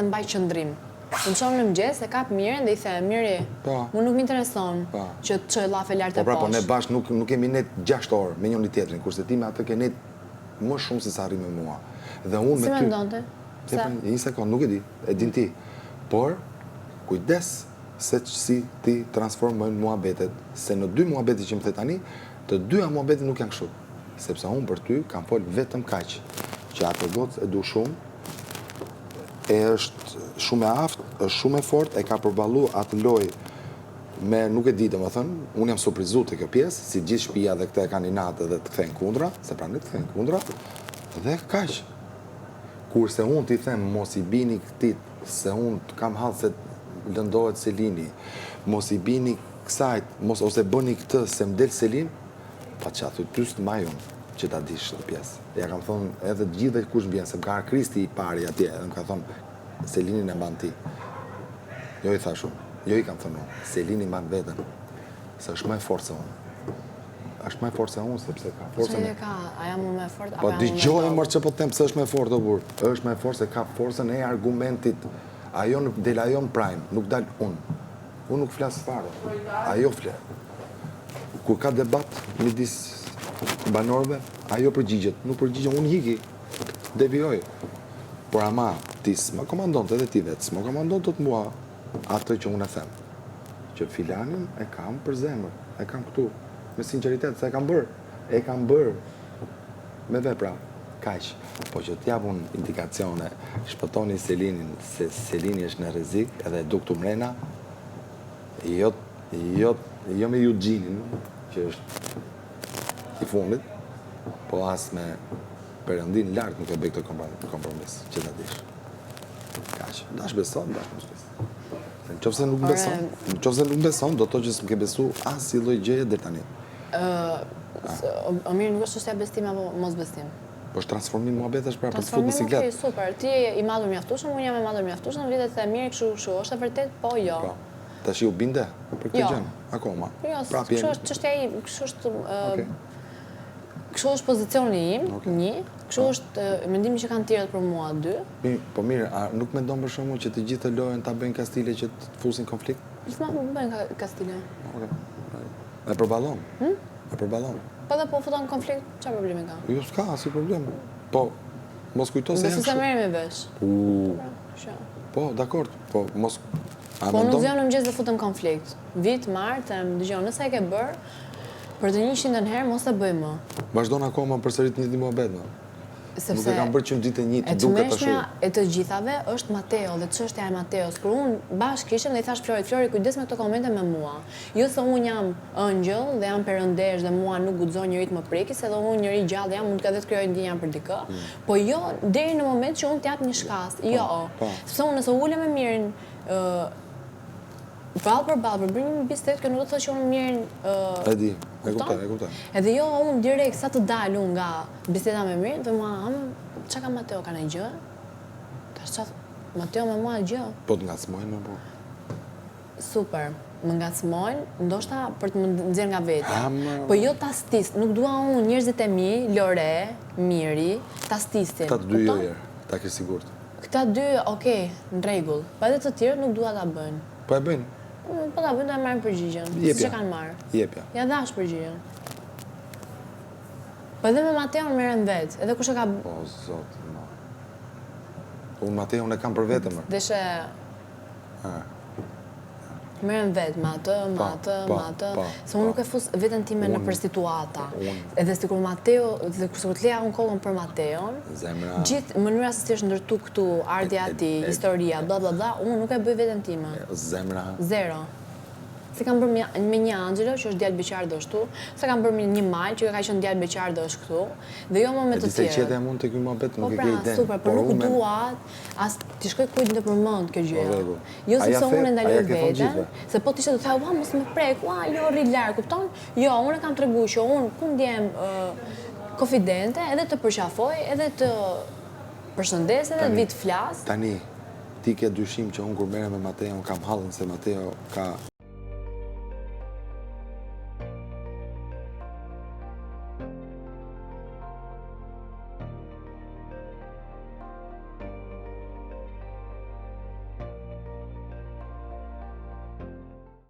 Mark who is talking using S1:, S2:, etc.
S1: mbaj qëndrim. Më qonë në mëgjes, e kap Mirin dhe i the, Miri, mu nuk m'intereson që të çoj llafe lart e poshtë.
S2: Po, ne bashkë nuk kemi net 6 orë me njëri tjetrin, kurse ti me atë ke net më shumë se sa arri me mua. Dhe unë me ty...
S1: Si me ndonte?
S2: Një sekond, nuk e di, e din ti. Por, kujdes se si ti transformojnë muhabetet, se në 2 muhabetet që më the tani, të 2 muhabetet nuk janë kështu. Sepse unë për ty kam folë vetëm kaq, që atë gocë e du shumë, e është shumë e aftë, është shumë e fort, e ka përballu atë lojë me, nuk e di të më thënë, unë jam surprizu të kjo pjesë, si gjithë shtëpia dhe këte e kanë inatë dhe të kthejnë kundra, se pra në të kthejnë kundra, dhe kaq. Kurse unë t'i them, mos i bini këtit, se unë kam hallë se lëndohet Selini, mos i bini kësajt, ose bëni këtë se më del Selin, pa që atë ty së të majon që ta dish të pjesë. Ja kam thonë edhe gjithë dhe kush m'bjen, se më ka Kristi i pari atje, edhe më ka thonë, Selinin e mban ti. Jo i thashu, jo i kam thonë unë, Selini mban vetën, se është më e fortë se unë. është më e fortë se unë, sepse ka forcën.
S1: Çfarë ka? A jam më e fortë?
S2: Po dëgjoj më që po them pse është më e fortë o burr. Është më e fortë se ka forcën e argumentit. Ajo nuk del ajo në prime, nuk dal unë. Unë nuk flas fare. Ajo flet. Kur ka debat midis banorëve, ajo përgjigjet. Nuk përgjigjen, unë hiki. Devijoj. Por ama ti s'ma komandon edhe ti vetë, s'ma komandon të mua atë që unë e them. Që filanin e kam për zemër, e kam këtu. Me sinceritet, se e kam bërë me vepra, kaq. Po që t'japun indikacione, shpëtoni Selinin, se Selini është në rrezik, edhe duk të mrena, jo me Eugenin, që është i fundit, po as me Perëndin lart nuk e bëj këtë kompromis, që ta dish. Kaq, dash beson, dash mos beson. Në qoftë se nuk beson, do të thotë që s'm ke besu as si lloj gjëje deri tani.
S1: O mirë, nuk është çështja bestim apo mos bestim.
S2: Po është transformim muhabetesh pra për të futur siklet.
S1: Okej, super. Ti je i madhur mjaftueshëm, unë jam e madhur mjaftueshëm, vitet the mirë kështu, është e vërtet? Po, jo.
S2: Po. Tash u binde për këtë gjë akoma.
S1: Jo, kështu është çështja ime, kështu është pozicioni im, një, kështu është mendimi që kanë tjerët për mua, 2.
S2: Po mirë, a nuk mendon për shkakun që të gjithë lojën ta bëjnë Kastile që të fusin konflikt?
S1: Gjithmonë nuk bëjnë Kastile.
S2: Okej. E përballon. E përballon.
S1: Po dhe po futon konflikt, çfarë problemi ka?
S2: Jo, s'ka asnjë problem. Po mos kujto se
S1: janë. Besoj se merrem me vesh.
S2: Po, dakord. Po mos
S1: Po nuk vjen në mëngjes dhe futem konflikt. Vit, them, dëgjoj, nëse e ke bër, për të 100 herë mos e bëj më.
S2: Vazhdon akoma përsërit një muhabet, më. Nuk e kam bërë që më ditë një të duket ashtu.
S1: E të gjithave është Mateo dhe çështja e Mateos. Kur unë bashkë ishim dhe i thash Florit, Flori, kujdes me këto komente me mua. Jo se unë jam ëngjëll dhe jam perëndesh dhe mua nuk guxon njëri të më prekë, se edhe unë njëri gjallë jam, mund të krijoj ndjenja për dikë. Po jo deri në moment që unë t'jap një shkas. Jo. Sepse unë nëse ulem me Mirin ballë për bërë një bisedë, kjo nuk do të thotë që unë Mirin
S2: e di, e kuptoj.
S1: Edhe jo, unë direkt sa të dalë unë nga biseda me Mirin, dhe mua, çka ka Mateo, ka ndonjë gjë? Tash çfarë Mateo me mua gjë?
S2: Po të ngacmojnë po.
S1: Super, më ngacmojnë, ndoshta për të më nxjerr nga vetja. Po jo ta stis, nuk dua unë njerëzit e mi, Lore, Miri, ta stisin.
S2: Këta të dy jo herë, ta ke sigurt.
S1: Këta dy, okay, në rregull. Po edhe të tjerët nuk dua ta bëjnë.
S2: Po e bëjnë.
S1: Po ta bëjnë, ta marrin përgjigjen. Si që kanë marrë.
S2: Jepja.
S1: Ja dash përgjigjen. Po edhe me Mateon merren vetë, edhe kush e ka...
S2: O, zot, ma. Unë Mateon e kam për vetëm.
S1: Deshe... Merren vetë, me atë. Se unë nuk e fus veten time në për situata. Edhe sikur Mateo, dhe kur të leja unë kohën për Mateon, gjithë mënyra se si është ndërtu këtu, ardhja ati, historia, bla bla bla, unë nuk e bëj veten time.
S2: Zemra.
S1: Zero. Se kam bërë me një Angelo, që është djalë beqar dhe është tu, se kam bërë me një Mal, që ka qenë djalë beqar dhe është këtu, dhe jo më me të tjerë.
S2: E dise qete e mund të kjo muhabet, nuk e ke iden.
S1: Super, por nuk duat, as t'i shkoj kujt në përmend kjo gjë. Jo se unë ndaloj veten, se po t'ishte të thaj, ua, mos më prek, ua, jo, rri larg, kupton? Jo, unë e kam treguar që unë ku ndjem konfidente, edhe të përqafoj, edhe të përshëndes, edhe të vi të flas.
S2: Tani, ti ke dyshim që unë kur merrem me Mateo, kam hallën se Mateo ka